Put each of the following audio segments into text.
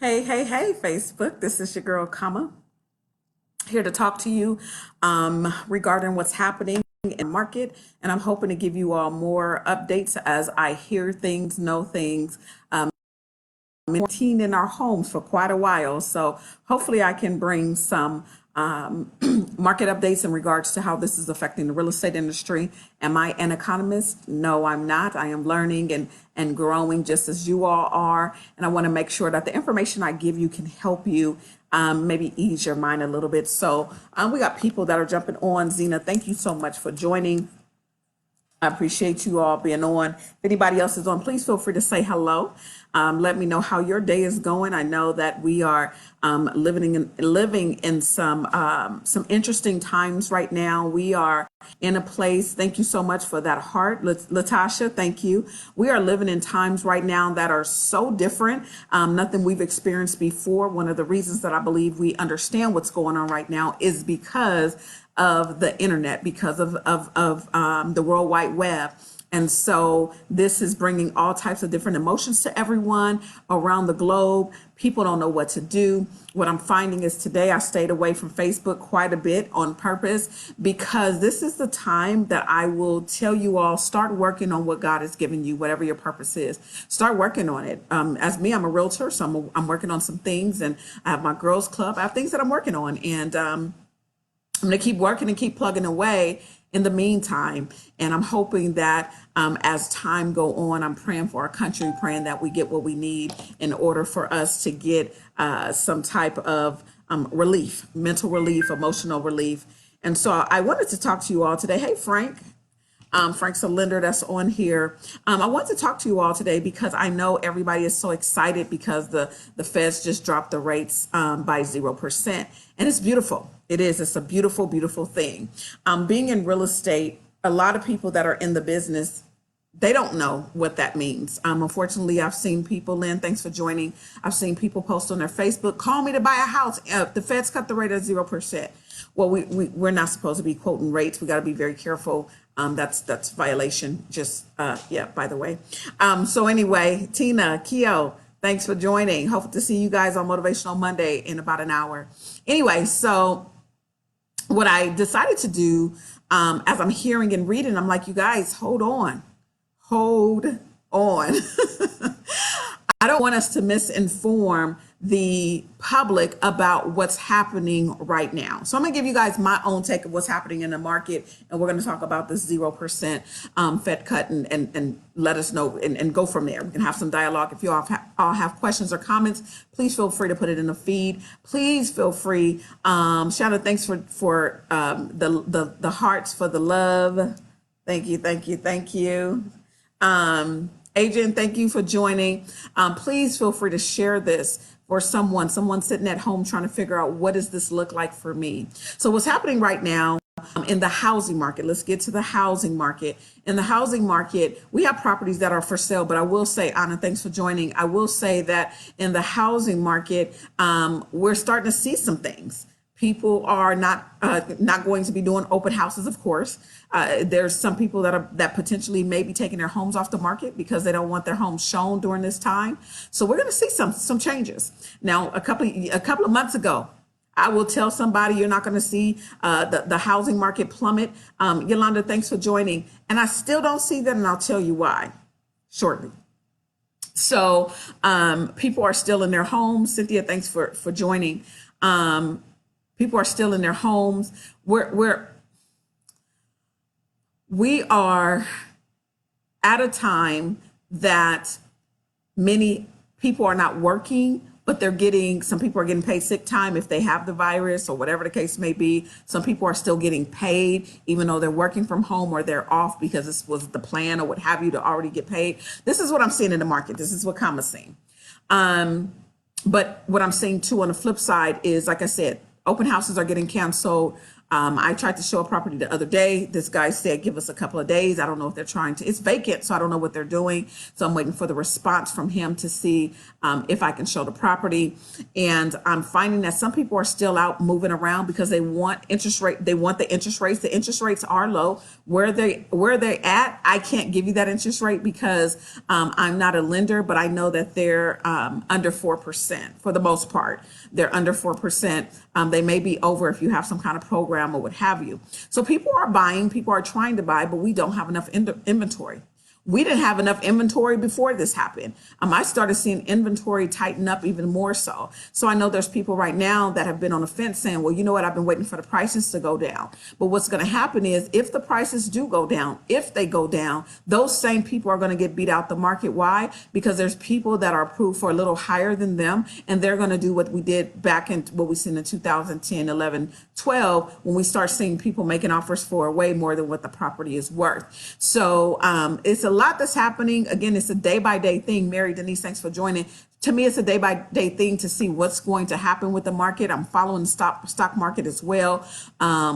Hey, Facebook. This is your girl, Kamab, here to talk to you regarding what's happening in the market. And I'm hoping to give you all more updates as I hear things, know things. Quarantined in our homes for quite a while. So hopefully I can bring some market updates in regards to how this is affecting the real estate industry. Am I an economist? No, I'm not. I am learning and growing just as you all are. And I want to make sure that the information I give you can help you maybe ease your mind a little bit. So we got people that are jumping on. Zena, thank you so much for joining. I appreciate you all being on. If anybody else is on, please feel free to say hello. Let me know how your day is going. I know that we are living in some interesting times right now. We are in a place. Thank you so much for that heart, Latasha. Thank you. We are living in times right now that are so different. Nothing we've experienced before. One of the reasons that I believe we understand what's going on right now is because of the internet, because of the World Wide Web. And so this is bringing all types of different emotions to everyone around the globe. People don't know what to do. What I'm finding is today I stayed away from Facebook quite a bit on purpose because this is the time that I will tell you all, start working on what God has given you, whatever your purpose is. Start working on it. As me, I'm a realtor, so I'm working on some things, and I have my girls club. I have things that I'm working on, and I'm going to keep working and keep plugging away in the meantime. And I'm hoping that as time go on, I'm praying for our country, praying that we get what we need in order for us to get some type of relief, mental relief, emotional relief. And so I wanted to talk to you all today. Hey, Frank. Frank's a lender that's on here. I want to talk to you all today because I know everybody is so excited because the Feds just dropped the rates by 0%. And it's beautiful. It is. It's a beautiful, beautiful thing. Being in real estate, a lot of people that are in the business, they don't know what that means. Unfortunately, I've seen people, Lynn, thanks for joining. I've seen people post on their Facebook, call me to buy a house. The Feds cut the rate at 0%. Well, we're not supposed to be quoting rates. We got to be very careful. That's violation. Just yeah, by the way. So anyway, Tina, Keo, thanks for joining. Hope to see you guys on Motivational Monday in about an hour. Anyway, so what I decided to do as I'm hearing and reading, I'm like, you guys, hold on. Hold on. I don't want us to misinform the public about what's happening right now. So I'm going to give you guys my own take of what's happening in the market. And we're going to talk about this 0% Fed cut and let us know and go from there. We can have some dialogue. If you all have questions or comments, please feel free to put it in the feed. Please feel free. Shanna, thanks for the hearts, for the love. Thank you, thank you, thank you. Adrian, thank you for joining. Please feel free to share this for someone sitting at home trying to figure out, what does this look like for me? So what's happening right now in the housing market, let's get to the housing market. In the housing market, we have properties that are for sale, but I will say, Anna, thanks for joining. I will say that in the housing market, we're starting to see some things. People are not going to be doing open houses, of course. There's some people that potentially may be taking their homes off the market because they don't want their homes shown during this time. So we're going to see some changes. Now, a couple of months ago, I will tell somebody you're not going to see the housing market plummet. Yolanda, thanks for joining. And I still don't see that, and I'll tell you why shortly. So people are still in their homes. Cynthia, thanks for joining. People are still in their homes. We are at a time that many people are not working, but some people are getting paid sick time if they have the virus or whatever the case may be. Some people are still getting paid, even though they're working from home or they're off because this was the plan or what have you to already get paid. This is what I'm seeing in the market. This is what Kama's seeing. But what I'm seeing too on the flip side is, like I said, open houses are getting canceled. I tried to show a property the other day. This guy said, give us a couple of days. I don't know if they're trying to, it's vacant, so I don't know what they're doing. So I'm waiting for the response from him to see if I can show the property. And I'm finding that some people are still out moving around because they want interest rate. They want the interest rates. The interest rates are low. Where they're at, I can't give you that interest rate because I'm not a lender, but I know that they're under 4% for the most part. They're under 4%. They may be over if you have some kind of program or what have you. So people are buying, people are trying to buy, but we don't have enough inventory. We didn't have enough inventory before this happened. I started seeing inventory tighten up even more so. So I know there's people right now that have been on the fence saying, well, you know what, I've been waiting for the prices to go down. But what's going to happen is if the prices do go down, if they go down, those same people are going to get beat out the market. Why? Because there's people that are approved for a little higher than them, and they're going to do what we did back in what we seen in 2010, 11, 12, when we start seeing people making offers for way more than what the property is worth. So it's a lot that's happening. Again, it's a day-by-day thing. Mary Denise, thanks for joining. To me, it's a day-by-day thing to see what's going to happen with the market. I'm following the stock market as well.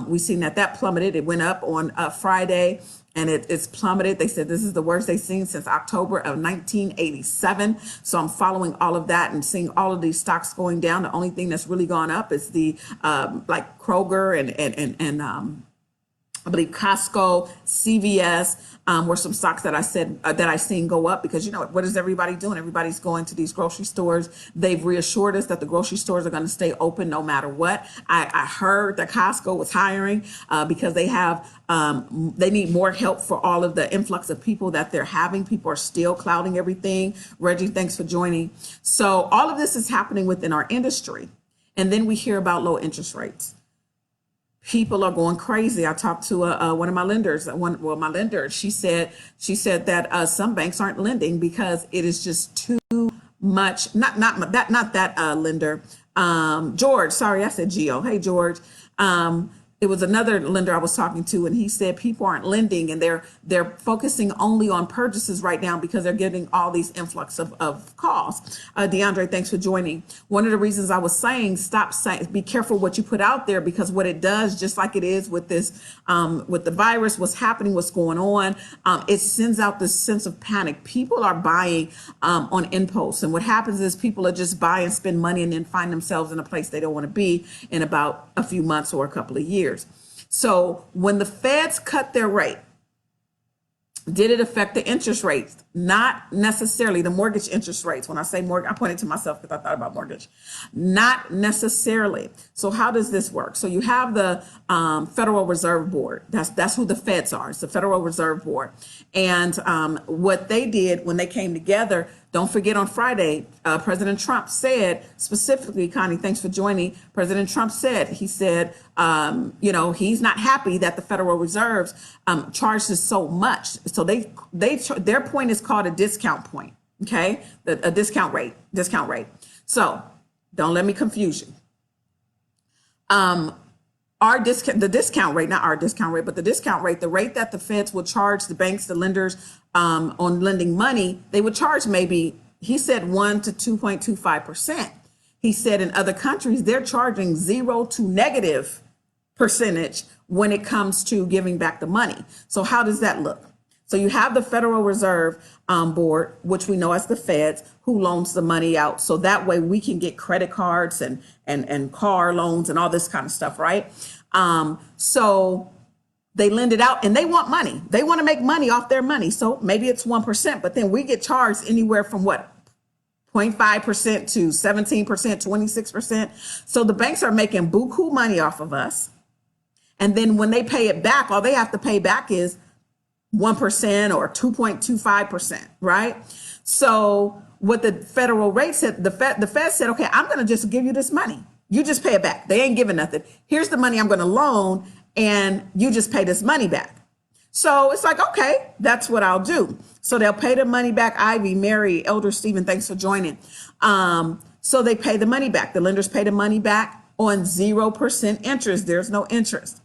We've seen that plummeted. It went up on Friday, and it's plummeted. They said this is the worst they've seen since October of 1987. So I'm following all of that and seeing all of these stocks going down. The only thing that's really gone up is the like Kroger and I believe Costco, CVS, were some stocks that I said that I seen go up because, you know, what is everybody doing? Everybody's going to these grocery stores. They've reassured us that the grocery stores are going to stay open no matter what. I heard that Costco was hiring because they have they need more help for all of the influx of people that they're having. People are still clouding everything. Reggie, thanks for joining. So all of this is happening within our industry. And then we hear about low interest rates. People are going crazy. I talked to one of my lenders. My lender, she said that some banks aren't lending because it is just too much. Not that lender. George, sorry, I said Geo. Hey, George. It was another lender I was talking to, and he said people aren't lending and they're focusing only on purchases right now because they're getting all these influx of calls. DeAndre, thanks for joining. One of the reasons I was saying, be careful what you put out there, because what it does, just like it is with this, with the virus, what's happening, what's going on, it sends out this sense of panic. People are buying on impulse, and what happens is people are just buy and spend money and then find themselves in a place they don't want to be in about a few months or a couple of years. So when the feds cut their rate, did it affect the interest rates? Not necessarily the mortgage interest rates. When I say mortgage, I pointed to myself because I thought about mortgage. Not necessarily. So how does this work? So you have the Federal Reserve Board. That's who the feds are. It's the Federal Reserve Board. And what they did when they came together, don't forget on Friday, President Trump said specifically, Connie, thanks for joining. President Trump said, he said, you know, he's not happy that the Federal Reserve charges so much. So their point is called a discount point. Okay, a discount rate. So don't let me confuse you. The discount rate, not our discount rate, but the discount rate, the rate that the feds will charge the banks, the lenders on lending money, they would charge maybe, he said 1 to 2.25%. He said in other countries, they're charging 0 to negative percentage when it comes to giving back the money. So how does that look? So you have the Federal Reserve Board, which we know as the feds, who loans the money out. So that way we can get credit cards and car loans and all this kind of stuff, right? So they lend it out and they want money. They want to make money off their money. So maybe it's 1%, but then we get charged anywhere from what? 0.5% to 17%, 26%. So the banks are making buku money off of us. And then when they pay it back, all they have to pay back is 1% or 2.25%, right? So what the federal rate said, the Fed said, okay, I'm going to just give you this money. You just pay it back. They ain't giving nothing. Here's the money I'm going to loan, and you just pay this money back. So it's like, okay, that's what I'll do. So they'll pay the money back. Ivy, Mary, Elder Stephen, thanks for joining. So they pay the money back. The lenders pay the money back on 0% interest. There's no interest.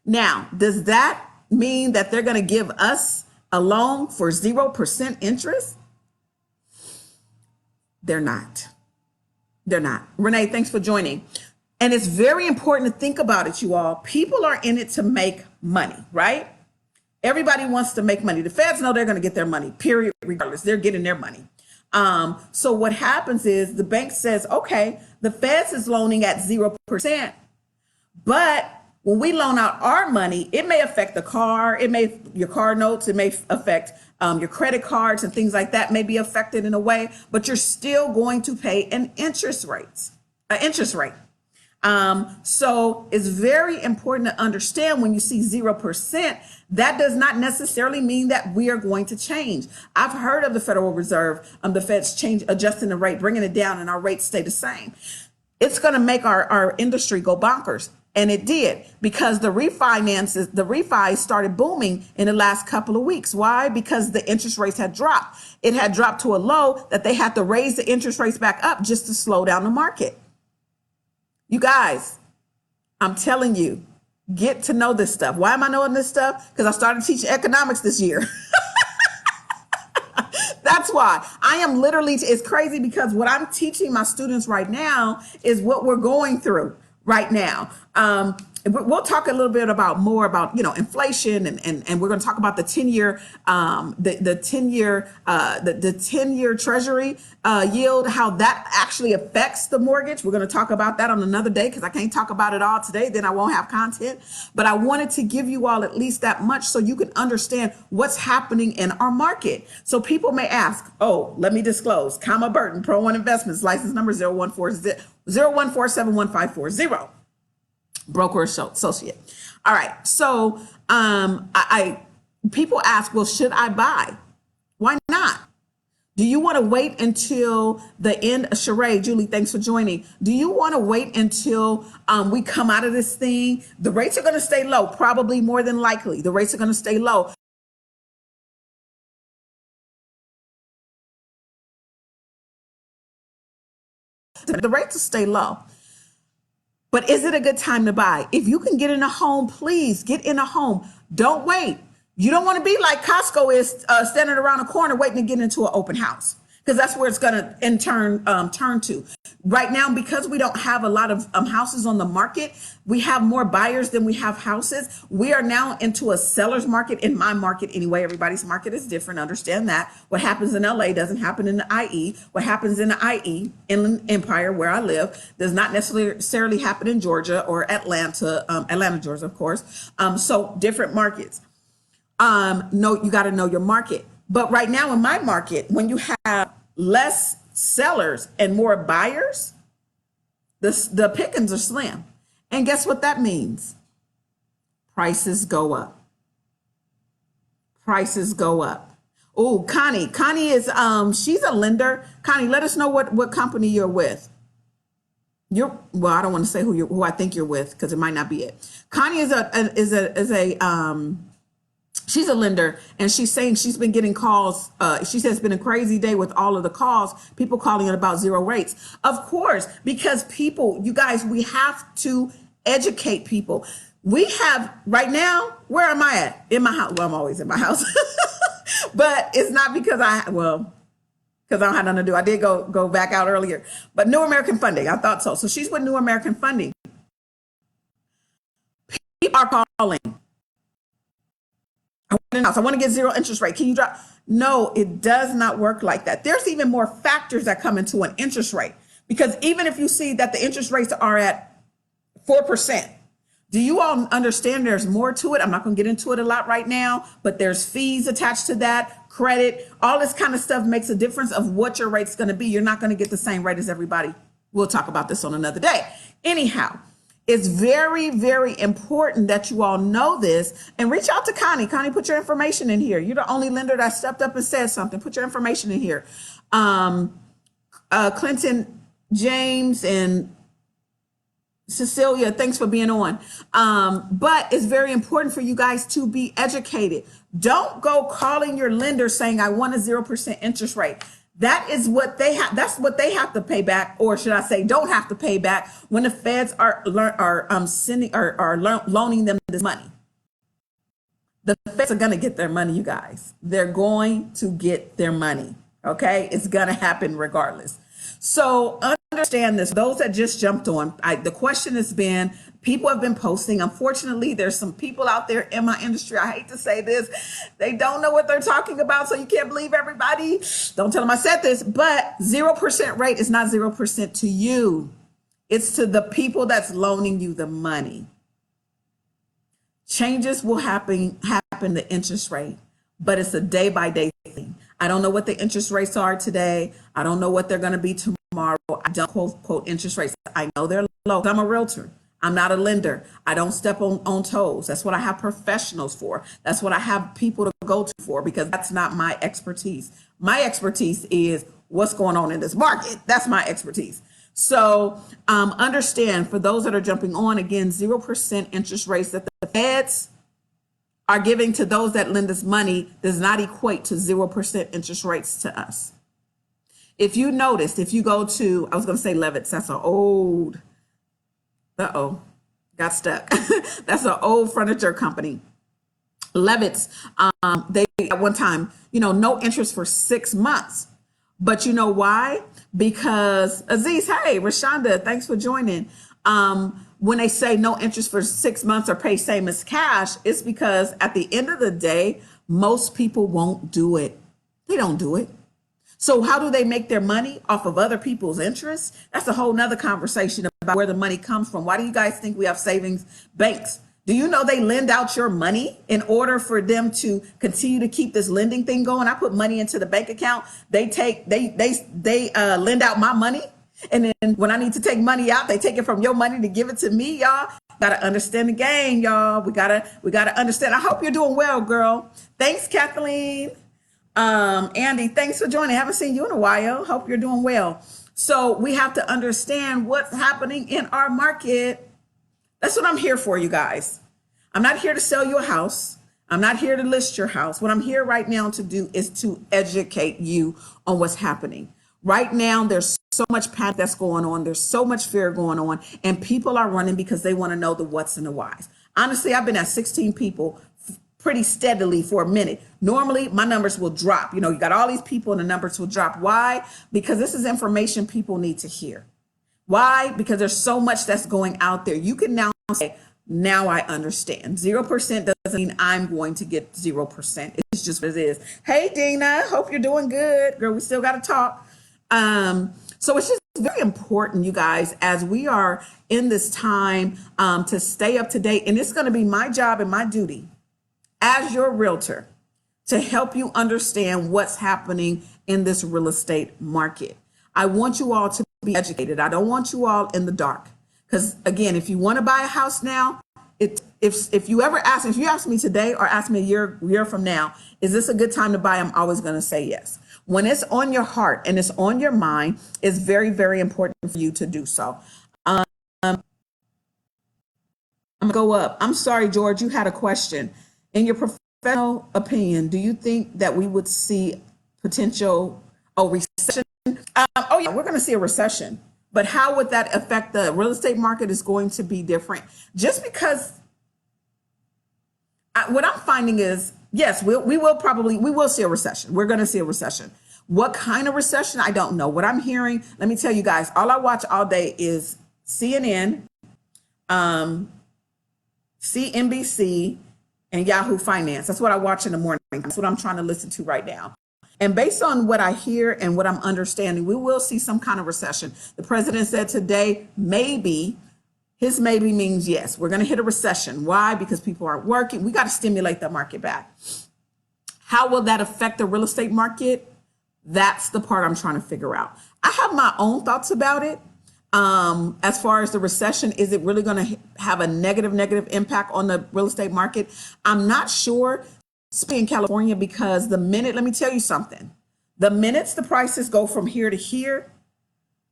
Now, does that mean that they're going to give us a loan for 0% interest? They're not. Renee, thanks for joining. And it's very important to think about it, you all. People are in it to make money, right? Everybody wants to make money. The feds know they're going to get their money, period, regardless. They're getting their money. So what happens is the bank says, okay, the feds is loaning at 0%, but when we loan out our money, it may affect the car, your car notes, it may affect your credit cards and things like that may be affected in a way, but you're still going to pay an interest rate. So it's very important to understand when you see 0%, that does not necessarily mean that we are going to change. I've heard of the Federal Reserve, the Fed's adjusting the rate, bringing it down, and our rates stay the same. It's going to make our industry go bonkers. And it did, because the refis started booming in the last couple of weeks. Why? Because the interest rates had dropped. It had dropped to a low that they had to raise the interest rates back up just to slow down the market. You guys, I'm telling you, get to know this stuff. Why am I knowing this stuff? Because I started teaching economics this year. That's why I am literally, it's crazy because what I'm teaching my students right now is what we're going through right now. We'll talk a little bit more about inflation, and we're going to talk about the 10-year the 10-year Treasury yield, how that actually affects the mortgage. We're going to talk about that on another day because I can't talk about it all today, then I won't have content. But I wanted to give you all at least that much so you can understand what's happening in our market. So people may ask, oh, let me disclose, Kamab Burton, Pro One Investments, license number 014715440. Broker associate. All right. So people ask, well, should I buy? Why not? Do you want to wait until the end? Sheree, Julie, thanks for joining. Do you want to wait until we come out of this thing? The rates are going to stay low, probably more than likely. The rates are going to stay low. The rates will stay low. But is it a good time to buy? If you can get in a home, please get in a home. Don't wait. You don't want to be like Costco is standing around a corner waiting to get into an open house, because that's where it's going to in turn turn to. Right now, because we don't have a lot of houses on the market, we have more buyers than we have houses. We are now into a seller's market, in my market anyway. Everybody's market is different. Understand that. What happens in LA doesn't happen in the IE. What happens in the IE, Inland Empire, where I live, does not necessarily happen in Georgia or Atlanta, Georgia, of course. So different markets. You got to know your market. But right now in my market, when you have less sellers and more buyers, the pickings are slim. And guess what that means? Prices go up. Prices go up. Oh, Connie is, she's a lender. Connie, let us know what company you're with. Well, I don't want to say who I think you're with, because it might not be it. Connie she's a lender, and she's saying she's been getting calls. She says it's been a crazy day with all of the calls, people calling in about zero rates. Of course, because people, you guys, we have to educate people. We have right now, where am I at? In my house. Well, I'm always in my house, but it's not because because I don't have nothing to do. I did go back out earlier, but New American Funding, I thought so. So she's with New American Funding. People are calling. I want to get zero interest rate. Can you drop? No, it does not work like that. There's even more factors that come into an interest rate, because even if you see that the interest rates are at 4%, do you all understand there's more to it? I'm not going to get into it a lot right now, but there's fees attached to that, credit, all this kind of stuff makes a difference of what your rate's going to be. You're not going to get the same rate as everybody. We'll talk about this on another day. Anyhow, it's very, very important that you all know this, and reach out to Connie. Connie, put your information in here. You're the only lender that stepped up and said something. Put your information in here. Clinton, James, and Cecilia, thanks for being on. But it's very important for you guys to be educated. Don't go calling your lender saying, I want a 0% interest rate. That is what they have. That's what they have to pay back, or should I say, don't have to pay back when the feds are loaning them this money. The feds are going to get their money, you guys. They're going to get their money. Okay, it's going to happen regardless. So understand this. Those that just jumped on, the question has been, people have been posting. Unfortunately, there's some people out there in my industry, I hate to say this, they don't know what they're talking about, so you can't believe everybody. Don't tell them I said this, but 0% rate is not 0% to you. It's to the people that's loaning you the money. Changes will happen the interest rate, but it's a day by day thing. I don't know what the interest rates are today. I don't know what they're going to be tomorrow. I don't quote interest rates. I know they're low. I'm a realtor. I'm not a lender. I don't step on toes. That's what I have professionals for. That's what I have people to go to for, because that's not my expertise. My expertise is what's going on in this market. That's my expertise. So understand, for those that are jumping on, again, 0% interest rates that the feds are giving to those that lend us money does not equate to 0% interest rates to us. If you noticed, if you go to, I was going to say Levitt's, that's an old, got stuck. That's an old furniture company. Levitt's, they at one time, no interest for 6 months. But you know why? Because Aziz, hey, Rashonda, thanks for joining. When they say no interest for 6 months or pay same as cash, it's because at the end of the day, most people won't do it. They don't do it. So how do they make their money? Off of other people's interest? That's a whole nother conversation about where the money comes from. Why do you guys think we have savings banks? Do you know they lend out your money in order for them to continue to keep this lending thing going? I put money into the bank account. They lend out my money. And then when I need to take money out, they take it from your money to give it to me, y'all. Gotta understand the game, y'all. We gotta understand. I hope you're doing well, girl. Thanks, Kathleen. Andy, thanks for joining. I haven't seen you in a while. Hope you're doing well. So we have to understand what's happening in our market. That's what I'm here for, you guys. I'm not here to sell you a house. I'm not here to list your house. What I'm here right now to do is to educate you on what's happening. Right now, there's so much panic that's going on. There's so much fear going on, and people are running because they want to know the what's and the whys. Honestly, I've been at 16 people pretty steadily for a minute. Normally, my numbers will drop. You got all these people and the numbers will drop. Why? Because this is information people need to hear. Why? Because there's so much that's going out there. You can now say, now I understand. 0% doesn't mean I'm going to get 0%. It's just what it is. Hey, Dina, hope you're doing good. Girl, we still got to talk. So it's just very important, you guys, as we are in this time to stay up to date. And it's going to be my job and my duty as your realtor to help you understand what's happening in this real estate market. I want you all to be educated. I don't want you all in the dark. Because again, if you want to buy a house now, if you ask me today or ask me a year from now, is this a good time to buy? I'm always going to say yes. When it's on your heart and it's on your mind, it's very, very important for you to do so. I'm gonna go up. I'm sorry, George, you had a question. In your professional opinion, do you think that we would see potential recession? Yeah, we're going to see a recession. But how would that affect the real estate market is going to be different. Just because what I'm finding is, yes, we will see a recession. We're going to see a recession. What kind of recession? I don't know. What I'm hearing, let me tell you guys, all I watch all day is CNN, CNBC, and Yahoo Finance. That's what I watch in the morning. That's what I'm trying to listen to right now. And based on what I hear and what I'm understanding, we will see some kind of recession. The president said today, maybe. His maybe means yes, we're going to hit a recession. Why? Because people aren't working. We got to stimulate the market back. How will that affect the real estate market? That's the part I'm trying to figure out. I have my own thoughts about it. As far as the recession, is it really going to have a negative impact on the real estate market? I'm not sure, especially in California, because let me tell you something. The minutes the prices go from here to here,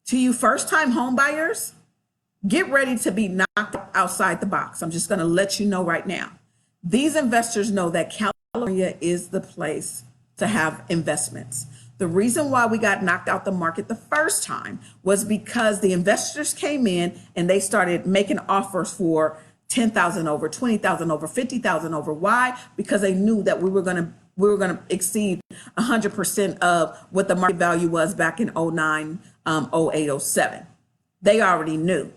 to you first-time home buyers, get ready to be knocked outside the box. I'm just going to let you know right now. These investors know that California is the place to have investments. The reason why we got knocked out the market the first time was because the investors came in and they started making offers for 10,000 over, 20,000 over, 50,000 over. Why? Because they knew that we were going to exceed 100% of what the market value was back in 09, 08, 07. They already knew.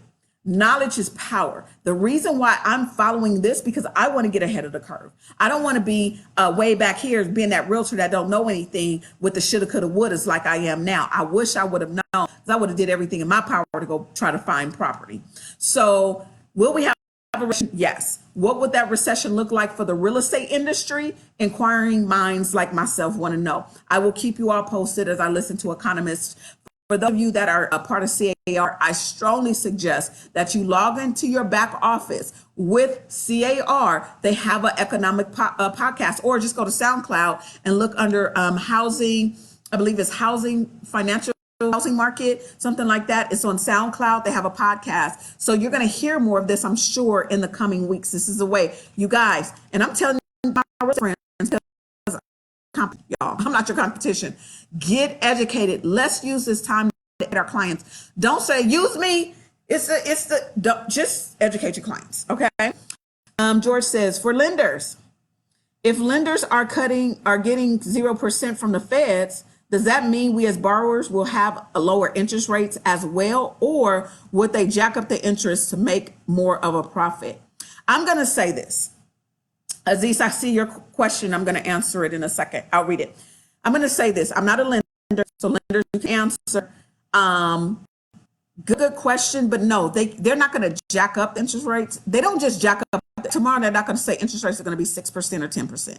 Knowledge is power. The reason why I'm following this, because I want to get ahead of the curve. I don't want to be way back here being that realtor that don't know anything with the shoulda, coulda, wouldas like I am now. I wish I would have known, because I would have did everything in my power to go try to find property. So will we have a recession? Yes. What would that recession look like for the real estate industry? Inquiring minds like myself want to know. I will keep you all posted as I listen to economists. For those of you that are a part of CAR, I strongly suggest that you log into your back office with CAR. They have an economic podcast, or just go to SoundCloud and look under housing. I believe it's housing, financial housing market, something like that. It's on SoundCloud. They have a podcast. So you're going to hear more of this, I'm sure, in the coming weeks. This is the way, you guys, and I'm telling you, my friends, y'all, I'm not your competition. Get educated. Let's use this time to educate our clients. Don't say use me. Just educate your clients. Okay. George says, for lenders, if lenders are getting 0% from the feds, does that mean we as borrowers will have a lower interest rates as well, or would they jack up the interest to make more of a profit? I'm going to say this. Aziz, I see your question. I'm going to answer it in a second. I'll read it. I'm going to say this. I'm not a lender, so lenders, you can answer. Good question, but no, they're not going to jack up interest rates. They don't just jack up. Tomorrow, they're not going to say interest rates are going to be 6% or 10%.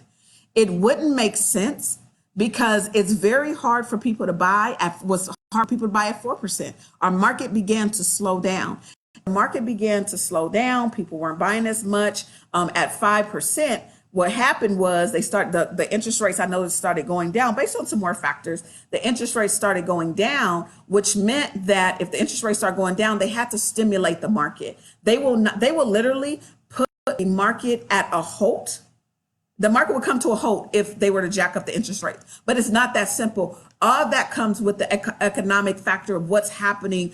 It wouldn't make sense, because it's very hard for people to buy at 4%. Our market began to slow down. The market began to slow down. People weren't buying as much at 5%. What happened was the interest rates, I noticed, started going down based on some more factors. The interest rates started going down, which meant that if the interest rates start going down, they had to stimulate the market. They will literally put the market at a halt. The market would come to a halt if they were to jack up the interest rates, but it's not that simple. All that comes with the economic factor of what's happening,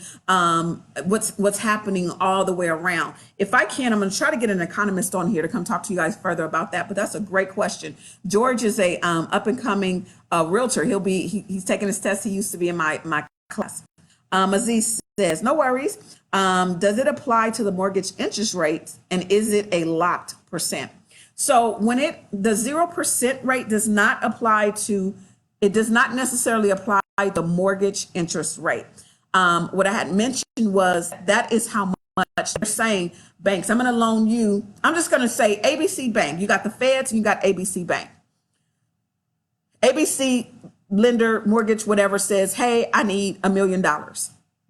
what's happening all the way around. If I can, I'm going to try to get an economist on here to come talk to you guys further about that. But that's a great question. George is a up and coming realtor. He's taking his test. He used to be in my class. Aziz says, no worries. Does it apply to the mortgage interest rates, and is it a locked percent? So when the 0% rate does not necessarily apply to the mortgage interest rate. What I had mentioned was that is how much they're saying banks. I'm going to loan you. I'm just going to say ABC Bank. You got the feds and you got ABC Bank. ABC lender, mortgage, whatever, says, hey, I need $1 million.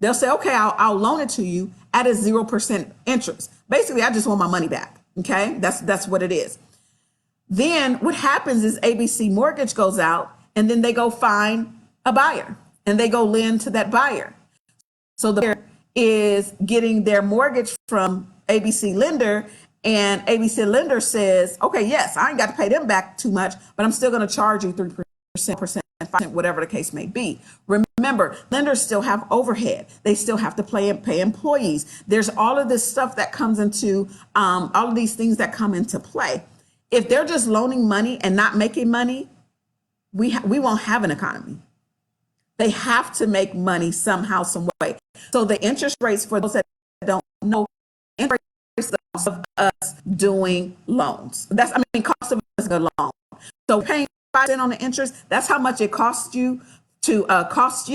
They'll say, okay, I'll loan it to you at a 0% interest. Basically, I just want my money back. Okay, that's what it is. Then what happens is ABC Mortgage goes out, and then they go find a buyer, and they go lend to that buyer. So the buyer is getting their mortgage from ABC lender, and ABC lender says, okay, yes, I ain't got to pay them back too much, but I'm still going to charge you 3%, 5%, whatever the case may be. Remember, lenders still have overhead. They still have to pay employees. There's all of this stuff that comes into, all of these things that come into play. If they're just loaning money and not making money, we won't have an economy. They have to make money somehow, some way. So the interest rates, for those that don't know, interest rates of us doing loans. Cost of us a loan. So paying 5% on the interest, that's how much it costs you to cost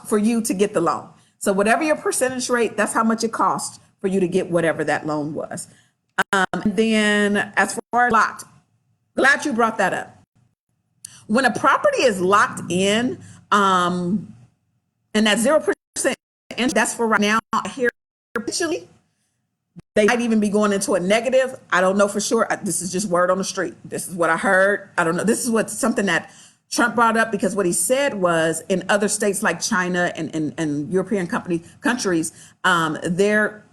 for you to get the loan. So whatever your percentage rate, that's how much it costs for you to get whatever that loan was. And then as far as locked, glad you brought that up. When a property is locked in, and that 0% interest, that's for right now. Here, eventually, they might even be going into a negative. I don't know for sure. This is just word on the street. This is what I heard. I don't know. This is something that Trump brought up, because what he said was in other states like China and European countries, their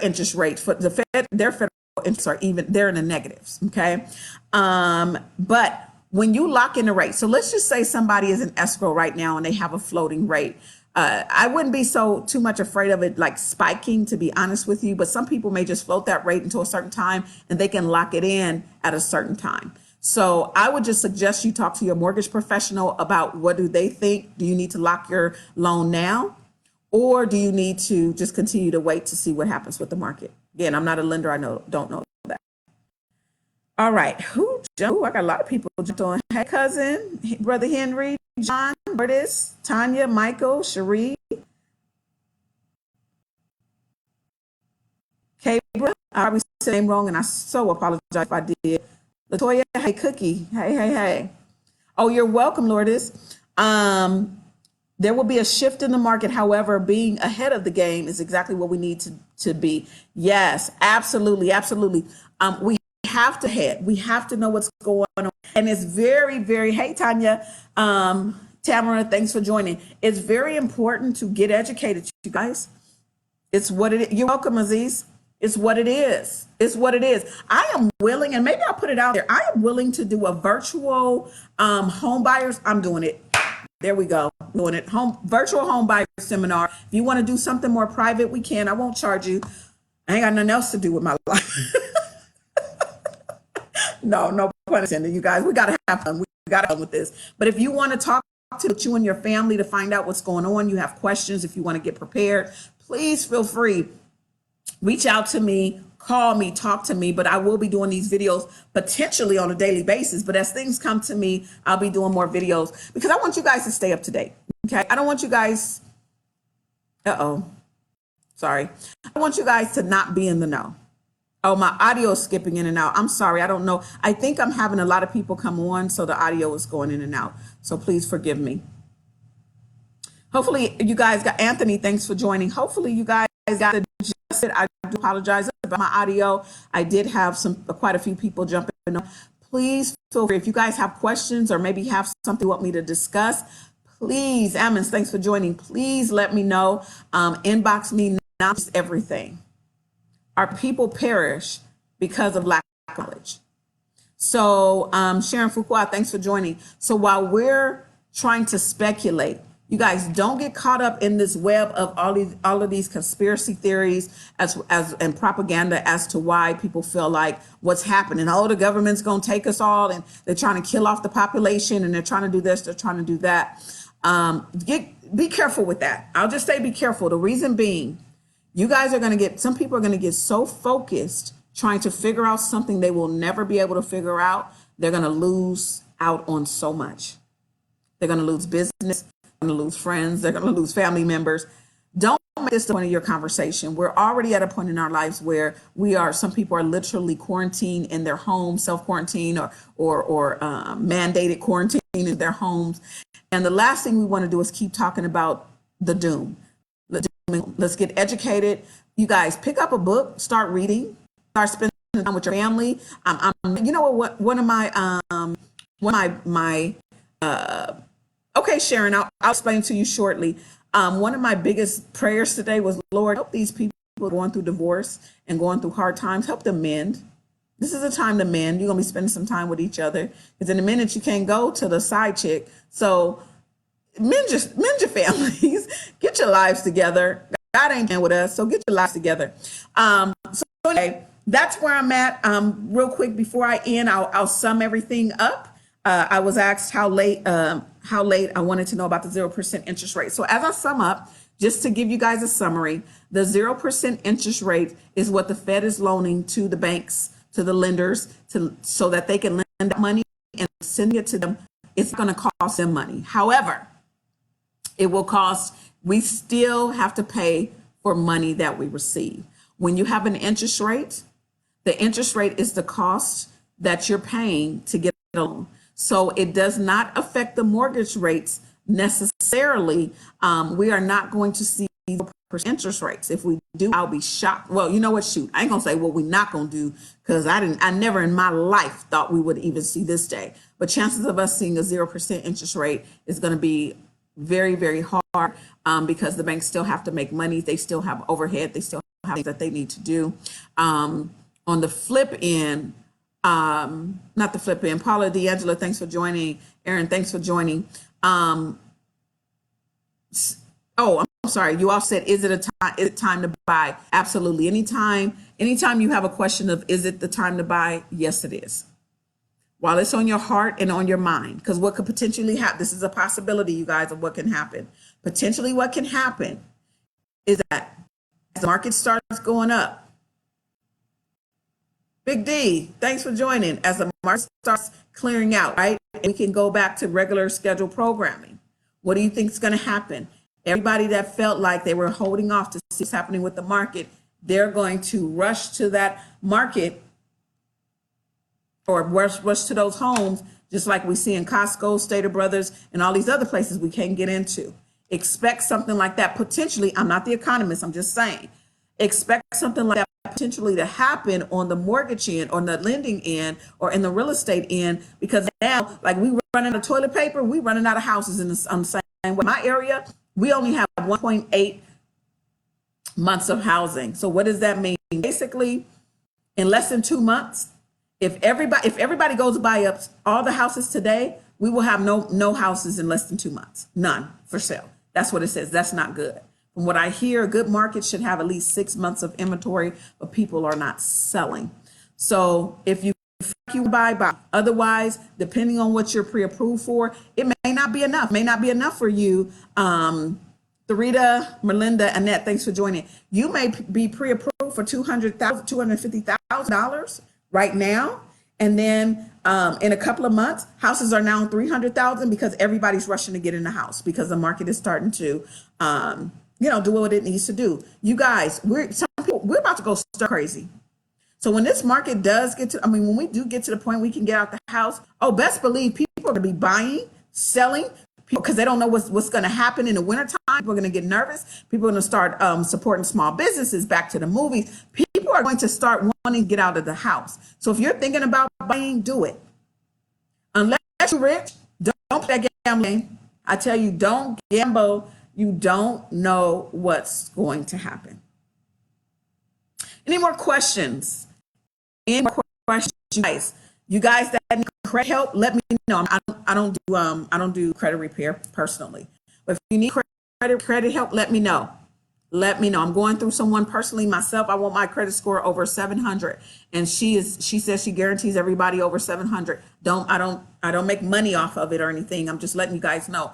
interest rate for the Fed, their federal interests are they're in the negatives. Okay. But when you lock in the rate, so let's just say somebody is in escrow right now and they have a floating rate. I wouldn't be too much afraid of it like spiking, to be honest with you, but some people may just float that rate until a certain time and they can lock it in at a certain time. So I would just suggest you talk to your mortgage professional about what do they think. Do you need to lock your loan now? Or do you need to just continue to wait to see what happens with the market? Again, I'm not a lender. Don't know that. All right. Who jumped? Ooh, I got a lot of people jumped on. Hey, cousin, brother Henry, John, Curtis, Tanya, Michael, Cherie, Cabra. I probably said the name wrong, and I so apologize if I did. Latoya, hey, Cookie, hey. Oh, you're welcome, Lourdes. There will be a shift in the market. However, being ahead of the game is exactly what we need to be. Yes, absolutely. We have to head. We have to know what's going on. And it's very, very, hey, Tanya, Tamara, thanks for joining. It's very important to get educated, you guys. It's what it is. You're welcome, Aziz. It's what it is. It's what it is. I am willing, and maybe I'll put it out there. I am willing to do a virtual home buyers. I'm doing it. There we go. Doing it. Virtual home buyer seminar. If you want to do something more private, we can. I won't charge you. I ain't got nothing else to do with my life. No pun intended, you guys. We got to have fun. We got to have fun with this. But if you want to talk to you and your family to find out what's going on, you have questions, if you want to get prepared, please feel free. Reach out to me, call me, talk to me, but I will be doing these videos potentially on a daily basis. But as things come to me, I'll be doing more videos because I want you guys to stay up to date. Okay. I don't want you guys. Sorry. I want you guys to not be in the know. Oh, my audio is skipping in and out. I'm sorry. I don't know. I think I'm having a lot of people come on, so the audio is going in and out. So please forgive me. Hopefully you guys got Anthony. Thanks for joining. Hopefully you guys got it. I do apologize about my audio. I did have quite a few people jump in. Please feel free if you guys have questions or maybe have something you want me to discuss. Please, Ammons, thanks for joining. Please let me know. Inbox me now. Everything. Our people perish because of lack of knowledge. So Sharon Fuqua, thanks for joining. So while we're trying to speculate, you guys don't get caught up in this web of all of these conspiracy theories and propaganda as to why people feel like what's happening. Oh, the government's going to take us all and they're trying to kill off the population and they're trying to do this, they're trying to do that. Be careful with that. I'll just say be careful. The reason being, you guys are going to some people are going to get so focused trying to figure out something they will never be able to figure out. They're going to lose out on so much. They're going to lose business. Going to lose friends, they're going to lose family members. Don't make this the point of your conversation. We're already at a point in our lives where some people are literally quarantined in their homes, self-quarantine or mandated quarantine in their homes. And the last thing we want to do is keep talking about the doom. Let's get educated. You guys pick up a book, start reading, start spending time with your family. You know what? One of my okay, Sharon, I'll explain to you shortly. One of my biggest prayers today was, Lord, help these people going through divorce and going through hard times. Help them mend. This is a time to mend. You're going to be spending some time with each other. Because in a minute, you can't go to the side chick. So mend your families. Get your lives together. God ain't with us, so get your lives together. So anyway, that's where I'm at. Real quick, before I end, I'll sum everything up. I was asked how late I wanted to know about the 0% interest rate. So as I sum up, just to give you guys a summary, the 0% interest rate is what the Fed is loaning to the banks, to the lenders, so that they can lend money and send it to them. It's going to cost them money. However, we still have to pay for money that we receive. When you have an interest rate, the interest rate is the cost that you're paying to get a loan. So it does not affect the mortgage rates necessarily. We are not going to see interest rates. If we do, I'll be shocked. Well, you know what? Shoot, I ain't gonna say what we're not gonna do, because I never in my life thought we would even see this day. But chances of us seeing a 0% interest rate is going to be very, very hard, because the banks still have to make money. They still have overhead. They still have things that they need to do. On the flip end, not the flip end, Paula D'Angela, thanks for joining. Aaron, thanks for joining. Oh, I'm sorry. You all said, is it time to buy? Absolutely. Anytime you have a question of, is it the time to buy? Yes, it is. While it's on your heart and on your mind, because what could potentially happen, this is a possibility, you guys, of what can happen. Potentially what can happen is that as the market starts going up, Big D, thanks for joining. As the market starts clearing out, right, we can go back to regular scheduled programming. What do you think is going to happen? Everybody that felt like they were holding off to see what's happening with the market, they're going to rush to that market or rush to those homes, just like we see in Costco, Stater Brothers, and all these other places we can't get into. Expect something like that potentially. I'm not the economist, I'm just saying. Expect something like that potentially to happen on the mortgage end, on the lending end, or in the real estate end, because now, like we running out of toilet paper, we running out of houses in the same way. My area, we only have 1.8 months of housing. So what does that mean? Basically, in less than 2 months, if everybody goes to buy up all the houses today, we will have no houses in less than 2 months, none for sale. That's what it says. That's not good. From what I hear, a good market should have at least 6 months of inventory, but people are not selling. So if you buy. Otherwise, depending on what you're pre-approved for, it may not be enough. May not be enough for you. Theresa, Melinda, Annette, thanks for joining. You may be pre-approved for $200,000, $250,000 right now, and then in a couple of months, houses are now $300,000 because everybody's rushing to get in the house because the market is starting to, do what it needs to do. You guys, we're about to go stir crazy. So when this market does get to, when we do get to the point we can get out the house, best believe people are going to be buying, selling, because they don't know what's going to happen in the wintertime. People are going to get nervous. People are going to start supporting small businesses, back to the movies. People are going to start wanting to get out of the house. So if you're thinking about buying, do it. Unless you're rich, don't play that gambling. I tell you, don't gamble. You don't know what's going to happen. Any more questions? Any more questions, guys? You guys that need credit help, let me know. I don't do credit repair personally, but if you need credit help, let me know. Let me know. I'm going through someone personally myself. I want my credit score over 700, and she says she guarantees everybody over 700. I don't make money off of it or anything. I'm just letting you guys know.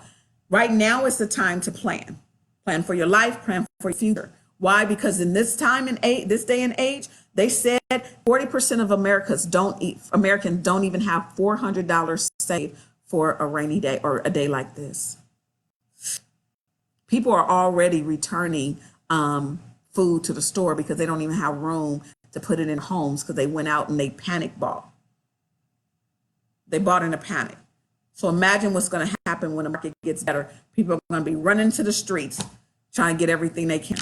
Right now is the time to plan. Plan for your life. Plan for your future. Why? Because in this time and this day and age, they said 40% of Americans don't even have $400 saved for a rainy day or a day like this. People are already returning food to the store because they don't even have room to put it in homes because they went out and they panic bought. They bought in a panic. So imagine what's going to happen when the market gets better. People are going to be running to the streets trying to get everything they can.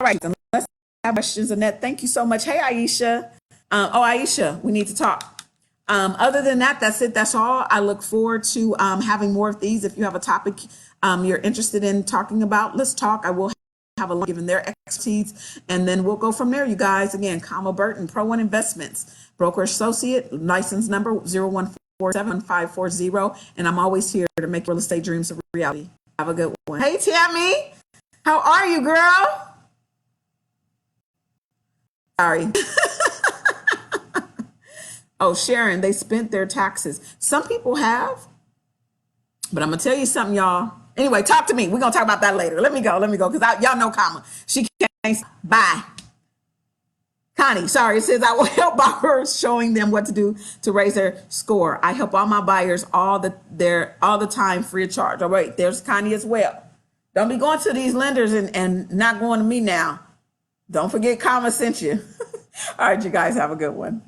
All right, let's have questions, Annette. Thank you so much. Hey, Aisha. Aisha, we need to talk. Other than that, that's it. That's all. I look forward to having more of these. If you have a topic you're interested in talking about, let's talk. I will have a look given their expertise, and then we'll go from there, you guys. Again, Kamab Burton, Pro One Investments, broker associate, license number 0147540, and I'm always here to make real estate dreams a reality. Have a good one. Hey, Tammy, how are you, girl? Sorry. Oh, Sharon, they spent their taxes. Some people have, but I'm going to tell you something, y'all. Anyway, talk to me. We're going to talk about that later. Let me go, because y'all know Kamab. She can't. Bye. Connie, sorry, it says I will help buyers showing them what to do to raise their score. I help all my buyers all the time free of charge. All right, there's Connie as well. Don't be going to these lenders and not going to me now. Don't forget Kamab sent you. All right, you guys have a good one.